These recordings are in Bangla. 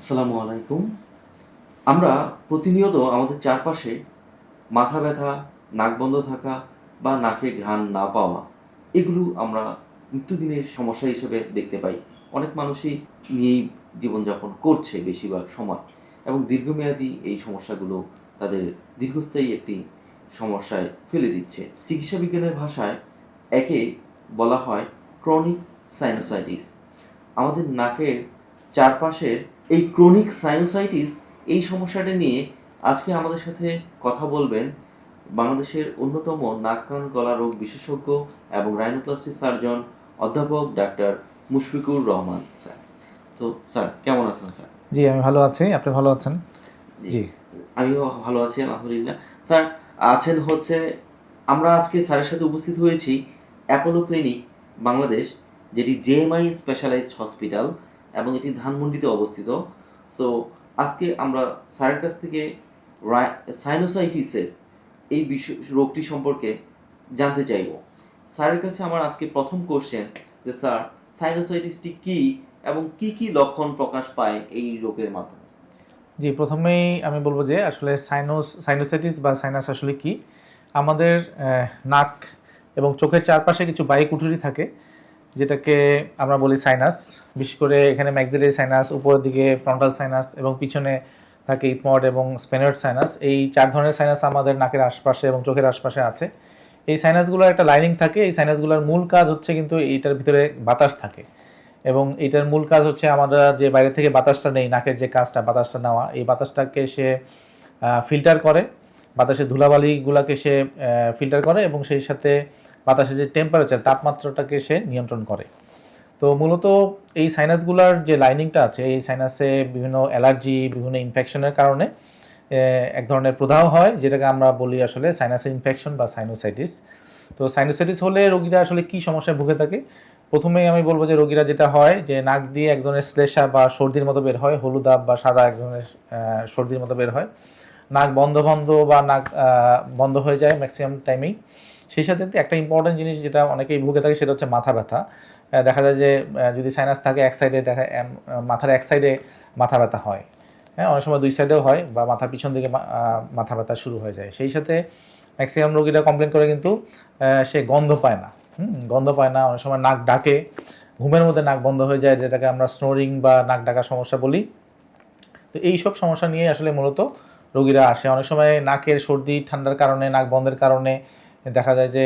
আসসালামু আলাইকুম। আমরা প্রতিনিয়ত আমাদের চারপাশে মাথা ব্যথা, নাক বন্ধ থাকা বা নাকে ঘ্রাণ না পাওয়া, এগুলো আমরা নিত্যদিনের সমস্যা হিসেবে দেখতে পাই। অনেক মানুষই নিয়েই জীবনযাপন করছে বেশিরভাগ সময়, এবং দীর্ঘমেয়াদী এই সমস্যাগুলো তাদের দীর্ঘস্থায়ী একটি সমস্যায় ফেলে দিচ্ছে। চিকিৎসা বিজ্ঞানের ভাষায় একে বলা হয় ক্রনিক সাইনোসাইটিস। আমাদের নাকের চারপাশের এই ক্রনিক সাইনোসাইটিস, এই সমস্যাটা নিয়ে আজকে আমাদের সাথে কথা বলবেন বাংলাদেশের অন্যতম নাক কান গলা রোগ বিশেষজ্ঞ এবং রাইনোপ্লাস্টি সার্জন অধ্যাপক ডাক্তার মুশফিকুর রহমান স্যার। তো স্যার, কেমন আছেন স্যার? জি, আমি ভালো আছি। আপনি ভালো আছেন? জি, আমিও ভালো আছি আলহামদুলিল্লাহ। স্যার, আছেন হচ্ছে, আমরা আজকে স্যারের সাথে উপস্থিত হয়েছি অ্যাপোলো ক্লিনিক বাংলাদেশ, যেটি জেএমআই স্পেশালাইজড হসপিটাল, এবং এটি ধানমন্ডিতে অবস্থিত। সো আজকে আমরা স্যারের কাছ থেকে সাইনোসাইটিসের এই রোগটি সম্পর্কে জানতে চাইব। স্যারের কাছে আমার আজকে প্রথম কোশ্চেন যে স্যার, সাইনোসাইটিসটি কী এবং কি কি লক্ষণ প্রকাশ পায় এই রোগের মাধ্যমে? জি, প্রথমেই আমি বলবো যে আসলে সাইনোসাইটিস বা সাইনাস আসলে কি। আমাদের নাক এবং চোখের চারপাশে কিছু বায়ু কুঠুরি থাকে, যেটাকে আমরা বলি সাইনাস। বিশেষ করে এখানে ম্যাক্সিলারি সাইনাস, উপরের দিকে ফ্রন্টাল সাইনাস, এবং পিছনে থাকে ইথময়েড এবং স্পেনয়েড সাইনাস। এই 4 ধরনের সাইনাস আমাদের নাকের আশপাশে এবং চোখের আশপাশে আছে। এই সাইনাসগুলোর একটা লাইনিং থাকে। এই সাইনাসগুলোর মূল কাজ হচ্ছে কিন্তু এইটার ভিতরে বাতাস থাকে, এবং এটার মূল কাজ হচ্ছে আমরা যে বাইরে থেকে বাতাসটা নেই, নাকের যে কাজটা বাতাসটা নেওয়া, এই বাতাসটাকে সে ফিল্টার করে, বাতাসের ধুলাবালিগুলোকে সে ফিল্টার করে, এবং সেই সাথে বাতাসের যে টেম্পারেচার, তাপমাত্রাটাকে সে নিয়ন্ত্রণ করে। তো মূলত এই সাইনাসগুলোর যে লাইনিংটা আছে, এই সাইনাসে বিভিন্ন অ্যালার্জি, বিভিন্ন ইনফেকশনের কারণে এক ধরনের প্রদাহ হয়, যেটাকে আমরা বলি আসলে সাইনাসের ইনফেকশন বা সাইনোসাইটিস। তো সাইনোসাইটিস হলে রোগীরা আসলে কি সমস্যায় ভুগে থাকে? প্রথমেই আমি বলবো যে রোগীরা যেটা হয় যে নাক দিয়ে এক ধরনের শ্লেষা বা সর্দির মতো বের হয়, হলুদাভ বা সাদা এক ধরনের সর্দির মতো বের হয়। নাক বন্ধ বন্ধ বা নাক বন্ধ হয়ে যায় ম্যাক্সিমাম টাইমেই। সেই সাথে একটা ইম্পর্টেন্ট জিনিস যেটা অনেকেই ভুগে থাকে, সেটা হচ্ছে মাথা ব্যথা। দেখা যায় যে যদি সাইনাস থাকে এক সাইডে, মাথার এক সাইডে মাথা ব্যথা হয়। হ্যাঁ, অনেক সময় 2 সাইডেও হয়, বা মাথার পিছন দিকে মাথা ব্যথা শুরু হয়ে যায়। সেই সাথে ম্যাক্সিমাম রোগীরা কমপ্লেন করে কিন্তু সে গন্ধ পায় না। গন্ধ পায় না, অনেক সময় নাক ডাকে, ঘুমের মধ্যে নাক বন্ধ হয়ে যায়, যেটাকে আমরা স্নোরিং বা নাক ডাকার সমস্যা বলি। তো এই সব সমস্যা নিয়ে আসলে মূলত রোগীরা আসে। অনেক সময় নাকের সর্দি ঠান্ডার কারণে, নাক বন্ধের কারণে দেখা যায় যে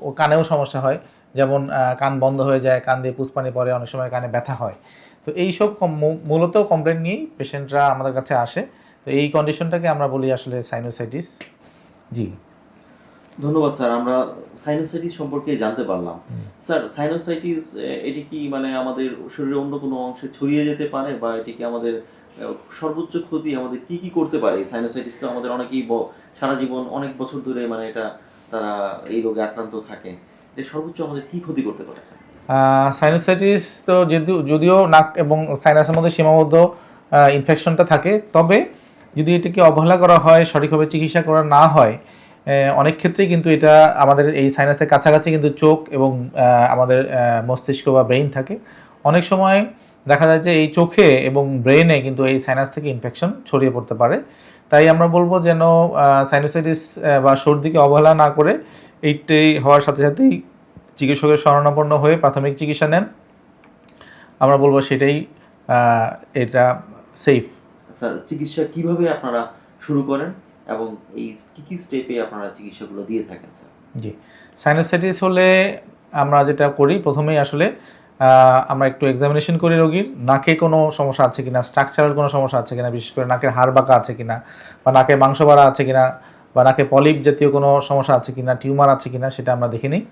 ও কানেও সমস্যা হয়, যেমন কান বন্ধ হয়ে যায়, কান দিয়ে পুষ্পানি পড়ে, অনেক সময় কানে ব্যথা হয়। তো এইসব মূলত কমপ্লেন নিয়েই পেশেন্টরা আমাদের কাছে আসে। তো এই কন্ডিশনটাকে আমরা বলি আসলে সাইনোসাইটিস। জি, ধন্যবাদ স্যার, আমরা সাইনোসাইটিস সম্পর্কে জানতে পারলাম। স্যার, সাইনোসাইটিস এটি কি মানে আমাদের শরীরের অন্য কোনো অংশে ছড়িয়ে যেতে পারে, বা এটি কি আমাদের সর্বোচ্চ ক্ষতি আমাদের কি কি করতে পারে? সাইনোসাইটিস তো আমাদের অনেকেই সারা জীবন অনেক বছর ধরে মানে এটা তারা এই রোগে আক্রান্ত থাকে। এটা সর্বোচ্চ আমাদের কি ক্ষতি করতে পারে স্যার? সাইনোসাইটিস তো যদিও নাক এবং সাইনাসের মধ্যে সীমাবদ্ধ ইনফেকশনটা থাকে, তবে যদি এটাকে অবহেলা করা হয়, সঠিকভাবে চিকিৎসা করা না হয়, অনেক ক্ষেত্রেই কিন্তু এটা আমাদের এই সাইনাসের কাছাকাছি কিন্তু চোখ এবং আমাদের মস্তিষ্ক বা ব্রেইন থাকে। অনেক সময় দেখা যায় যে এই চোখে এবং ব্রেইনে কিন্তু এই সাইনাস থেকে ইনফেকশন ছড়িয়ে পড়তে পারে। তাই আমরা বলবো যেন সাইনোসাইটিস বা সর্দিকে অবহেলা না করে এইটাই হওয়ার সাথে সাথেই চিকিৎসকের শরণাপন্ন হয়ে প্রাথমিক চিকিৎসা নেন। আমরা বলবো সেটাই এটা সেফ। স্যার, চিকিৎসা কিভাবে আপনারা শুরু করেন এবং এই কি কি স্টেপে আপনারা চিকিৎসাগুলো দিয়ে থাকেন স্যার? জি, সাইনোসাইটিস হলে আমরা যেটা করি, প্রথমেই আসলে আমরা একটু এক্সামিনেশন করি রোগীর, নাকে কোনো সমস্যা আছে কিনা, স্ট্রাকচারাল কোনো সমস্যা আছে কিনা, বিশেষ করে নাকের হাড় বাঁকা আছে কিনা, বা নাকে মাংস বাড়া আছে কিনা, বা নাকে পলিপ জাতীয় কোনো সমস্যা আছে কিনা, টিউমার আছে কিনা, সেটা আমরা দেখে নিই।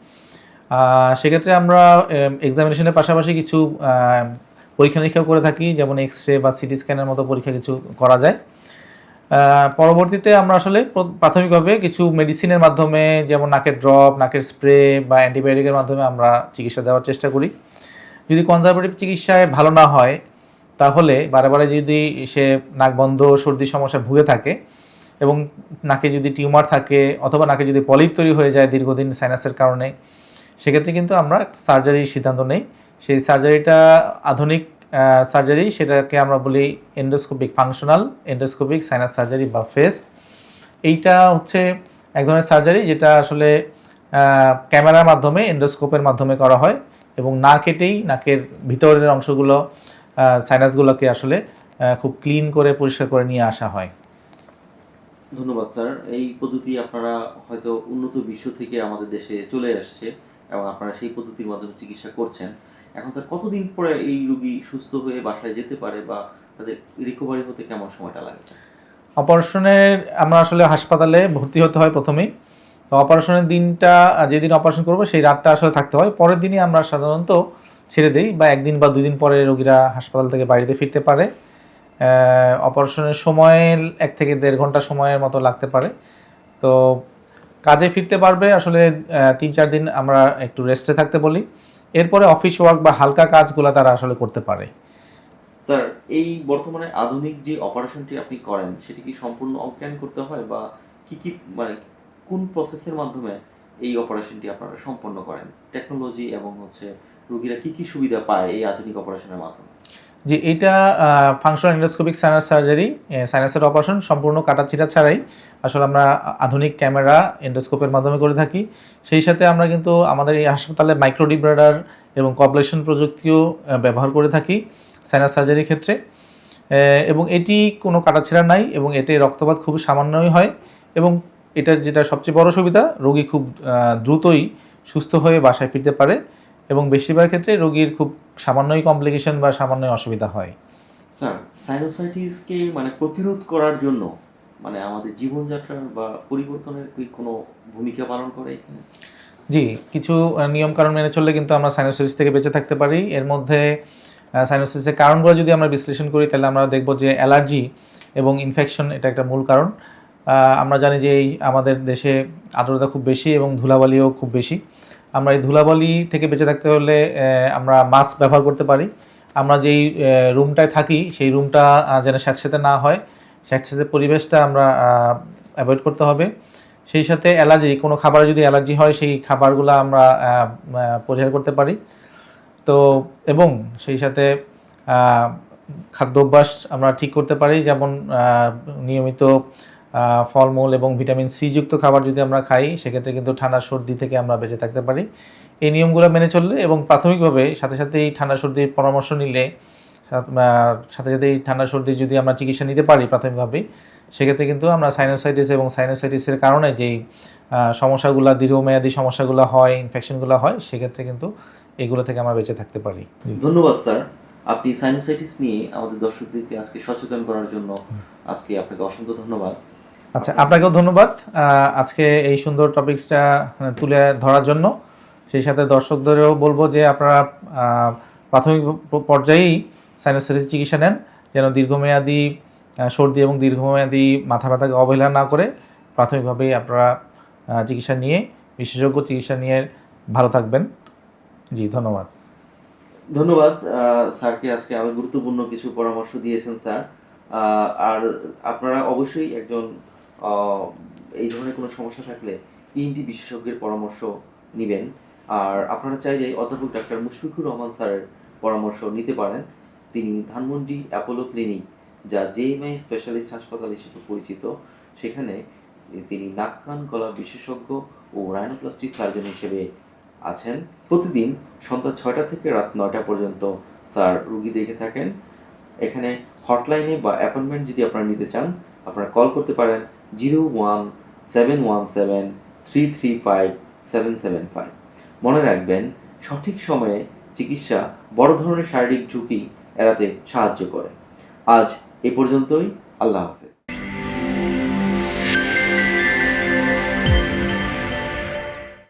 সেক্ষেত্রে আমরা এক্সামিনেশনের পাশাপাশি কিছু পরীক্ষা নিরীক্ষা করে থাকি, যেমন এক্স-রে বা সিটি স্ক্যানের মতো পরীক্ষা কিছু করা যায়। পরবর্তীতে আমরা আসলে প্রাথমিকভাবে কিছু মেডিসিনের মাধ্যমে, যেমন নাকের ড্রপ, নাকের স্প্রে বা অ্যান্টিবায়োটিকের মাধ্যমে আমরা চিকিৎসা দেওয়ার চেষ্টা করি। যদি কনজারভেটিভ চিকিৎসায় ভালো না হয়, তাহলে বারে বারে যদি সে নাক বন্ধ সর্দি সমস্যায় ভুগে থাকে, এবং নাকে যদি টিউমার থাকে, অথবা নাকে যদি পলিপ তৈরি হয়ে যায় দীর্ঘদিন সাইনাসের কারণে, সেক্ষেত্রে কিন্তু আমরা সার্জারির সিদ্ধান্ত নেই। সেই সার্জারিটা আধুনিক সার্জারি, সেটাকে আমরা বলি endoscopic functional endoscopic sinus surgery বা ফেস। এইটা হচ্ছে এক ধরনের সার্জারি যেটা আসলে ক্যামেরার মাধ্যমে এন্ডোস্কোপের মাধ্যমে করা হয় এবং না কেটেই নাকের ভিতরের অংশগুলো সাইনাসগুলোকে আসলে খুব ক্লিন করে পরিষ্কার করে নিয়ে আসা হয়। ধন্যবাদ স্যার। এই পদ্ধতি আপনারা হয়তো উন্নত বিশ্ব থেকে আমাদের দেশে চলে আসছে এবং আপনারা সেই পদ্ধতির মাধ্যমে চিকিৎসা করছেন। এখন তার কতদিন পরে এই রোগী সুস্থ হয়ে বাসায় যেতে পারে বা তাদের রিকভারি হতে কেমন সময়টা লাগে স্যার? অপারেশনের আমরা আসলে হাসপাতালে ভর্তি হতে হয় প্রথমেই। তো অপারেশনের দিনটা, যেদিন অপারেশন করবো সেই রাতটা আসলে থাকতে হয়, পরের দিনই আমরা সাধারণত ছেড়ে দিই বা একদিন বা 2 দিন পরে রোগীরা হাসপাতাল থেকে বাড়িতে ফিরতে পারে। অপারেশনের সময় 1 থেকে 1.5 ঘন্টা সময়ের মতো লাগতে পারে। তো কাজে ফিরতে পারবে আসলে 3-4 দিন আমরা একটু রেস্টে থাকতে বলি। এরপরে অফিস ওয়ার্ক বা হালকা কাজগুলো তারা আসলে করতে পারে। স্যার, এই বর্তমানে আধুনিক যে অপারেশনটি আপনি করেন সেটি কি সম্পূর্ণ অজ্ঞান করতে হয় বা কি মানে কোন প্রসেসের মাধ্যমে এই অপারেশনটি আপনারা সম্পন্ন করেন? টেকনোলজি এবং রোগীরা কি সুবিধা পায় এই আধুনিক অপারেশনের মাধ্যমে? যে এইটা ফাংশনাল এন্ডোস্কোপিক সাইনাস সার্জারি, সাইনাসের অপারেশন সম্পূর্ণ কাটাছিড়া ছাড়াই আসলে আমরা আধুনিক ক্যামেরা এন্ডোস্কোপের মাধ্যমে করে থাকি। সেই সাথে আমরা কিন্তু আমাদের এই হাসপাতালে মাইক্রোডিব্রাডার এবং কবলেশন প্রযুক্তিও ব্যবহার করে থাকি সাইনাস সার্জারির ক্ষেত্রে। এবং এটি কোনো কাটাছেঁড়া নাই এবং এতে রক্তপাত খুব সামান্যই হয় এবং এটার যেটা সবচেয়ে বড় সুবিধা, রোগী খুব দ্রুতই সুস্থ হয়ে বাসায় ফিরতে পারে এবং বেশিরভাগ ক্ষেত্রে রোগীর খুব সামান্যই কমপ্লিকেশন বা সামান্যই অসুবিধা হয়। স্যার, সাইনোসাইটিসকে প্রতিরোধ করার জন্য আমাদের জীবনযাত্রার বা পরিবর্তনের কি কোনো ভূমিকা পালন করে এখানে? জি, কিছু নিয়মকানুন মেনে চললে কিন্তু আমরা সাইনোসাইটিস থেকে বেঁচে থাকতে পারি। এর মধ্যে সাইনোসাইটিসের কারণগুলো যদি আমরা বিশ্লেষণ করি তাহলে আমরা দেখব যে অ্যালার্জি এবং ইনফেকশন এটা একটা মূল কারণ। আমরা জানি যে আমাদের দেশে আর্দ্রতা খুব বেশি এবং ধুলাবালিও খুব বেশি। আমরা এই ধুলাবালি থেকে বেঁচে থাকতে হলে আমরা মাস্ক ব্যবহার করতে পারি। আমরা যেই রুমটায় থাকি সেই রুমটা যেন স্যাঁতসেঁতে না হয়, স্যাঁতসেঁতে পরিবেশটা আমরা অ্যাভয়েড করতে হবে। সেই সাথে অ্যালার্জি, কোনো খাবারে যদি অ্যালার্জি হয় সেই খাবারগুলো আমরা পরিহার করতে পারি। তো এবং সেই সাথে খাদ্যাভ্যাস আমরা ঠিক করতে পারি, যেমন নিয়মিত ফলমূল এবং ভিটামিন সি যুক্ত খাবার যদি আমরা খাই সেক্ষেত্রে কিন্তু ঠান্ডা সর্দি থেকে আমরা বেঁচে থাকতে পারি এই নিয়মগুলো মেনে চললে। এবং প্রাথমিকভাবে সাথে সাথে এই ঠান্ডা সর্দির পরামর্শ নিলে, সাথে সাথে এই ঠান্ডা সর্দির যদি আমরা চিকিৎসা নিতে পারি প্রাথমিকভাবেই, সেক্ষেত্রে কিন্তু আমরা সাইনোসাইটিস এবং সাইনোসাইটিসের কারণে যেই সমস্যাগুলো, দীর্ঘমেয়াদী সমস্যাগুলো হয়, ইনফেকশনগুলো হয়, সেক্ষেত্রে কিন্তু এগুলো থেকে আমরা বেঁচে থাকতে পারি। ধন্যবাদ স্যার, আপনি সাইনোসাইটিস নিয়ে আমাদের দর্শকদেরকে আজকে সচেতন করার জন্য আজকে আপনাকে অসংখ্য ধন্যবাদ। আচ্ছা, আপনাকেও ধন্যবাদ আজকে এই সুন্দর টপিকসটা তুলে ধরার জন্য। সেই সাথে দর্শকদেরও বলবো যে আপনারা প্রাথমিক পর্যায়েই সাইনোসাইটিস চিকিৎসা নেন, যেন দীর্ঘমেয়াদী সর্দি এবং দীর্ঘমেয়াদী মাথা ব্যথাকে অবহেলা না করে প্রাথমিকভাবেই আপনারা চিকিৎসা নিয়ে, বিশেষজ্ঞ চিকিৎসা নিয়ে ভালো থাকবেন। জি, ধন্যবাদ। ধন্যবাদ স্যারকে, আজকে আরো গুরুত্বপূর্ণ কিছু পরামর্শ দিয়েছেন স্যার। আর আপনারা অবশ্যই একজন এই ধরনের কোনো সমস্যা থাকলে ইএনটি বিশেষজ্ঞের পরামর্শ নেবেন। আর আপনারা চাইলে অধ্যাপক ডাক্তার মুশফিকুর রহমান স্যারের পরামর্শ নিতে পারেন। তিনি ধানমন্ডি অ্যাপোলো ক্লিনিক, যা জেএমআই স্পেশালিস্ট হাসপাতাল হিসেবে পরিচিত, সেখানে তিনি নাক কান গলা বিশেষজ্ঞ ও রাইনোপ্লাস্টিক সার্জন হিসেবে আছেন। প্রতিদিন সন্ধ্যা 6টা থেকে রাত 9টা পর্যন্ত স্যার রুগী দেখে থাকেন। এখানে হটলাইনে বা অ্যাপয়েন্টমেন্ট যদি আপনারা নিতে চান, আপনারা কল করতে পারেন 01-717-335-775। মনে রাখবেন, সঠিক সময়ে চিকিৎসা বড় ধরনের শারীরিক ঝুঁকি এড়াতে সাহায্য করে। আজ এ পর্যন্তই। আল্লাহ হাফেজ।